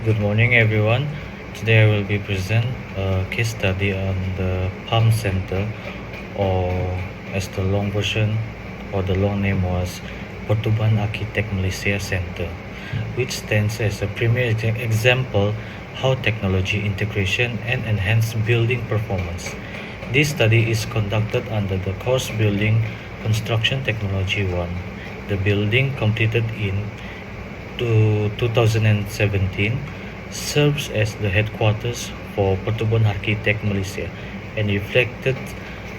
Good morning, everyone. Today I will be present a case study on the Palm Center, or as the long version or the long name was Pertuban Architect Malaysia Center, which stands as a premier example how technology integration and enhance building performance. This study is conducted under the course Building Construction Technology 1. The building completed in 2017 serves as the headquarters for Pertuban Architect Malaysia and reflected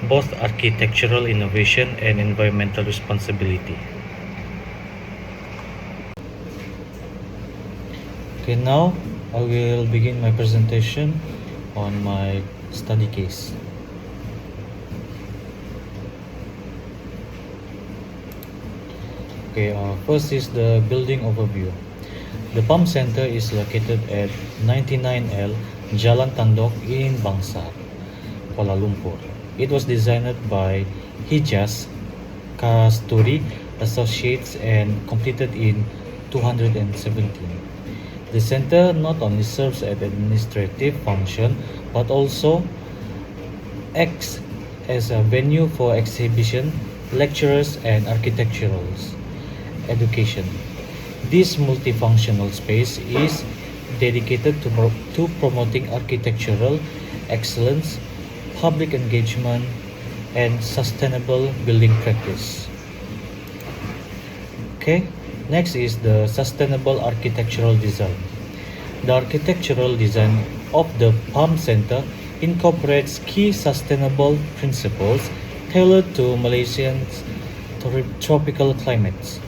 both architectural innovation and environmental responsibility. Okay, now I will begin my presentation on my study case. Okay, first is the building overview. The Palm Center is located at 99L Jalan Tandok in Bangsar, Kuala Lumpur. It was designed by Hijaz Kasturi Associates and completed in 2017. The center not only serves as an administrative function but also acts as a venue for exhibition, lectures, and architectural education. This multifunctional space is dedicated to promoting architectural excellence, public engagement, and sustainable building practice. Okay, next is the sustainable architectural design. The architectural design of the Palm Center incorporates key sustainable principles tailored to Malaysians' tropical climates.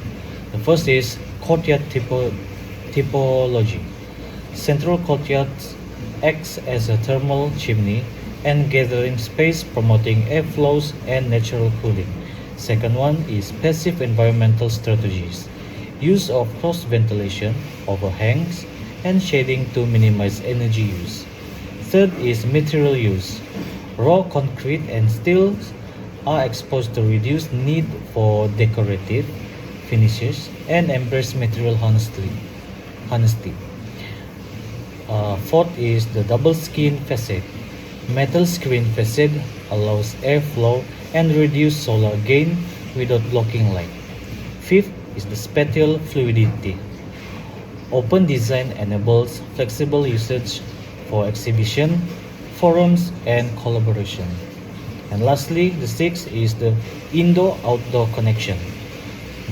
The first is courtyard typology. Central courtyard acts as a thermal chimney and gathering space, promoting airflows and natural cooling. Second one is passive environmental strategies. Use of cross ventilation, overhangs, and shading to minimize energy use. Third is material use. Raw concrete and steel are exposed to reduce need for decorative finishes and embrace material honesty. Fourth is the double skin facade. Metal screen facade allows airflow and reduce solar gain without blocking light. Fifth is the spatial fluidity. Open design enables flexible usage for exhibition, forums, and collaboration. And lastly, the sixth is the indoor-outdoor connection.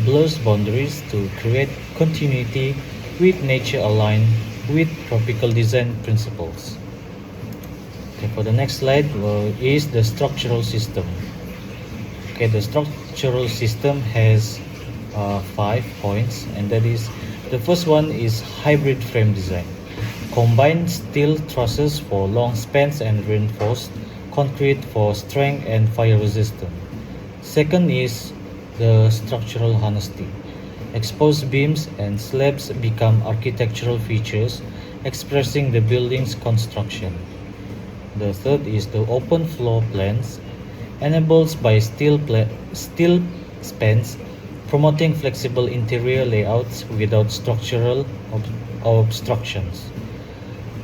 Blurs boundaries to create continuity with nature aligned with tropical design principles. Okay, for the next slide is the structural system. Okay, the structural system has 5 points, and that is the first one is hybrid frame design. Combined steel trusses for long spans and reinforced concrete for strength and fire resistance. Second is the structural honesty. Exposed beams and slabs become architectural features expressing the building's construction. The third is the open floor plans, enabled by steel spans, promoting flexible interior layouts without structural obstructions.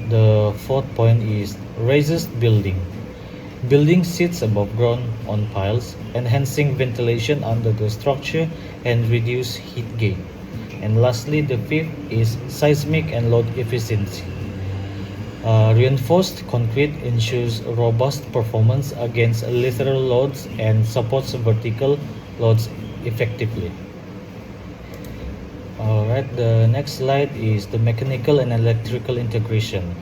The fourth point is raised building. Building sits above ground on piles, enhancing ventilation under the structure and reduce heat gain. And lastly, the fifth is seismic and load efficiency. Reinforced concrete ensures robust performance against lateral loads and supports vertical loads effectively. Alright, the next slide is the mechanical and electrical integration.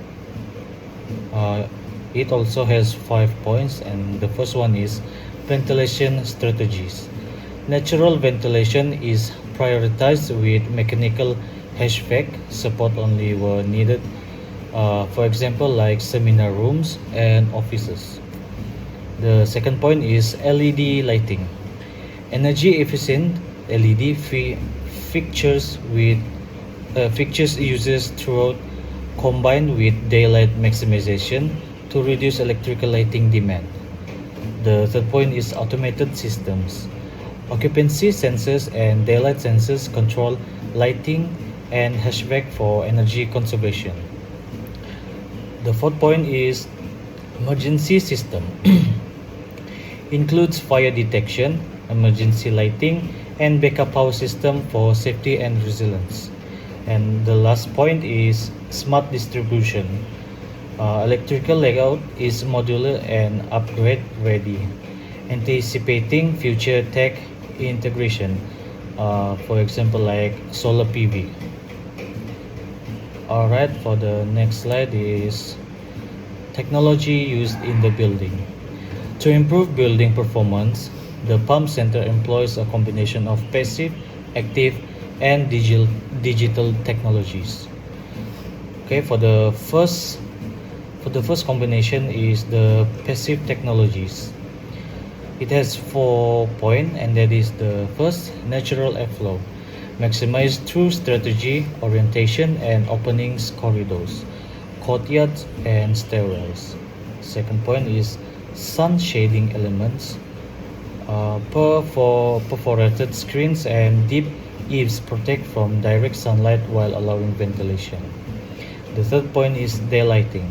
It also has 5 points, and the first one is ventilation strategies. Natural ventilation is prioritized with mechanical HVAC support only where needed, for example like seminar rooms and offices. The second point is LED lighting. Energy efficient LED fixtures uses throughout combined with daylight maximization to reduce electrical lighting demand. The third point is automated systems. Occupancy sensors and daylight sensors control lighting and HVAC for energy conservation. The fourth point is emergency system. Includes fire detection, emergency lighting, and backup power system for safety and resilience. And the last point is smart distribution. Electrical layout is modular and upgrade ready, anticipating future tech integration, for example like solar PV. Alright, for the next slide is technology used in the building. To improve building performance, the pump center employs a combination of passive, active, and digital technologies. Okay, for the first combination is the passive technologies. It has 4 points, and that is the first, natural airflow. Maximize through strategy, orientation, and openings corridors, courtyards, and stairwells. Second point is sun shading elements. Perforated screens and deep eaves protect from direct sunlight while allowing ventilation. The third point is daylighting.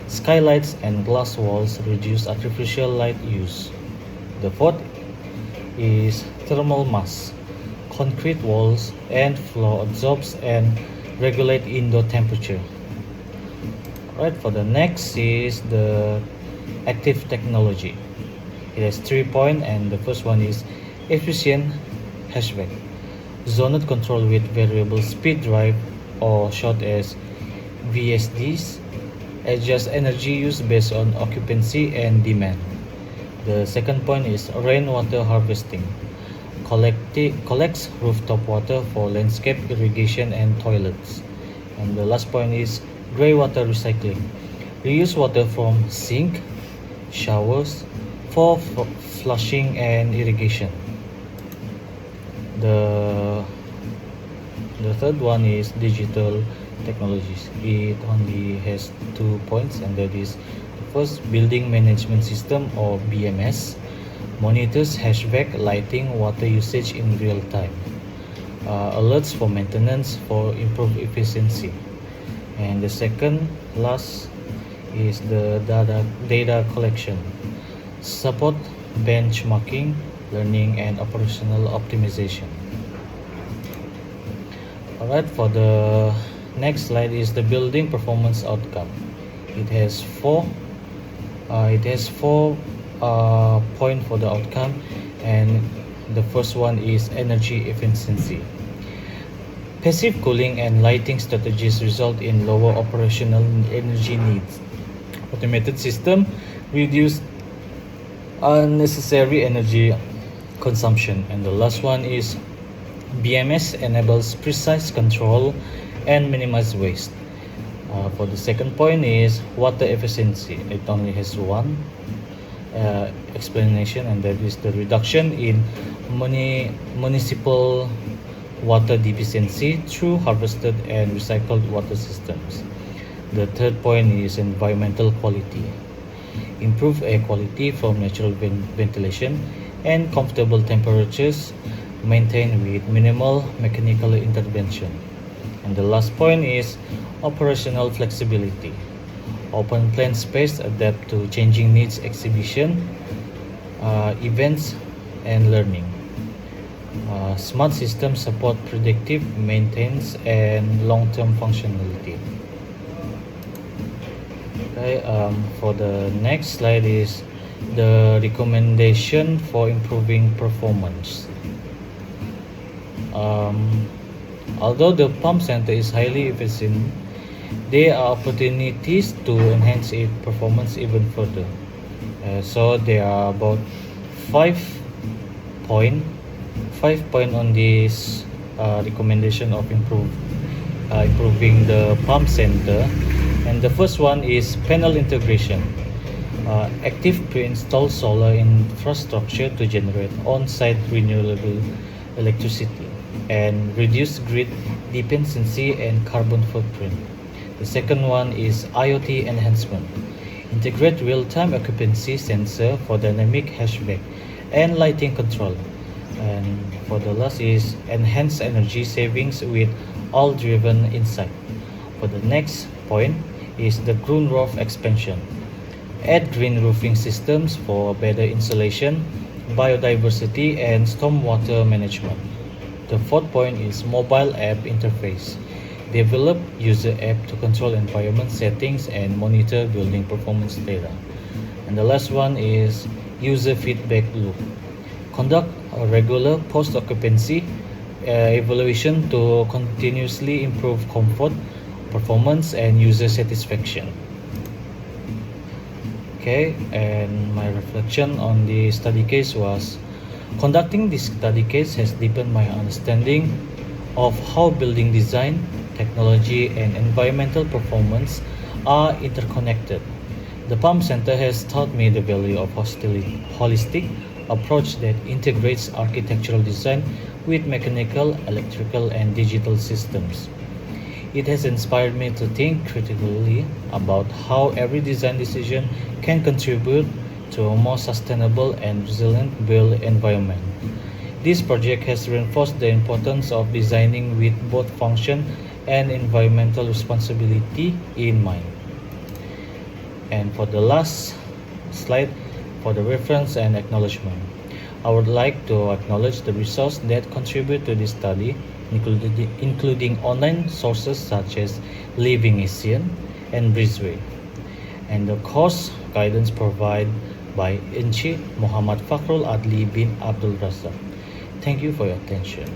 Skylights and glass walls reduce artificial light use. The fourth is thermal mass. Concrete walls and floor absorbs and regulate indoor temperature. Alright, for the next is the active technology. It has 3 points, and the first one is efficient HVAC. Zoned control with variable speed drive, or short as VSDs, adjust energy use based on occupancy and demand. The second point is rainwater harvesting. Collects rooftop water for landscape irrigation and toilets. And the last point is grey water recycling. Reuse water from sink, showers for flushing and irrigation. The third one is digital technologies. It only has 2 points, and that is the first, building management system, or BMS, monitors HVAC, lighting, water usage in real time. Alerts for maintenance for improved efficiency. And the second last is the data collection. Support benchmarking, learning, and operational optimization. Alright, for the next slide is the building performance outcome. It has four points for the outcome, and the first one is energy efficiency. Passive cooling and lighting strategies result in lower operational energy needs. Automated system reduce unnecessary energy consumption. And the last one is BMS enables precise control and minimize waste. For the second point is water efficiency. It only has one explanation, and that is the reduction in municipal water deficiency through harvested and recycled water systems. The third point is environmental quality. Improve air quality from natural ventilation and comfortable temperatures maintained with minimal mechanical intervention. And the last point is operational flexibility. Open plan space adapt to changing needs, exhibition, events, and learning. Smart systems support predictive maintenance and long-term functionality. Okay, for the next slide is the recommendation for improving performance. Although the pump center is highly efficient, there are opportunities to enhance its performance even further. So there are about 5 point on this recommendation of improving the pump center. And the first one is panel integration. Active pre-installed solar infrastructure to generate on-site renewable electricity and reduce grid dependency and carbon footprint. The second one is IoT enhancement. Integrate real-time occupancy sensor for dynamic HVAC and lighting control. And for the last is enhance energy savings with all-driven insight. For the next point is the green roof expansion. Add green roofing systems for better insulation, biodiversity, and stormwater management. The fourth point is mobile app interface. Develop user app to control environment settings and monitor building performance data. And the last one is user feedback loop. Conduct a regular post-occupancy evaluation to continuously improve comfort, performance, and user satisfaction. Okay, and my reflection on the study case was conducting this study case has deepened my understanding of how building design, technology, and environmental performance are interconnected. The Palm Center has taught me the value of holistic approach that integrates architectural design with mechanical, electrical, and digital systems. It has inspired me to think critically about how every design decision can contribute to a more sustainable and resilient built environment. This project has reinforced the importance of designing with both function and environmental responsibility in mind. And for the last slide, for the reference and acknowledgement, I would like to acknowledge the resources that contribute to this study, including online sources such as Living Asian and Bridgeway, and the course guidance provided by Enchi Muhammad Fakhrul Adli bin Abdul Razak. Thank you for your attention.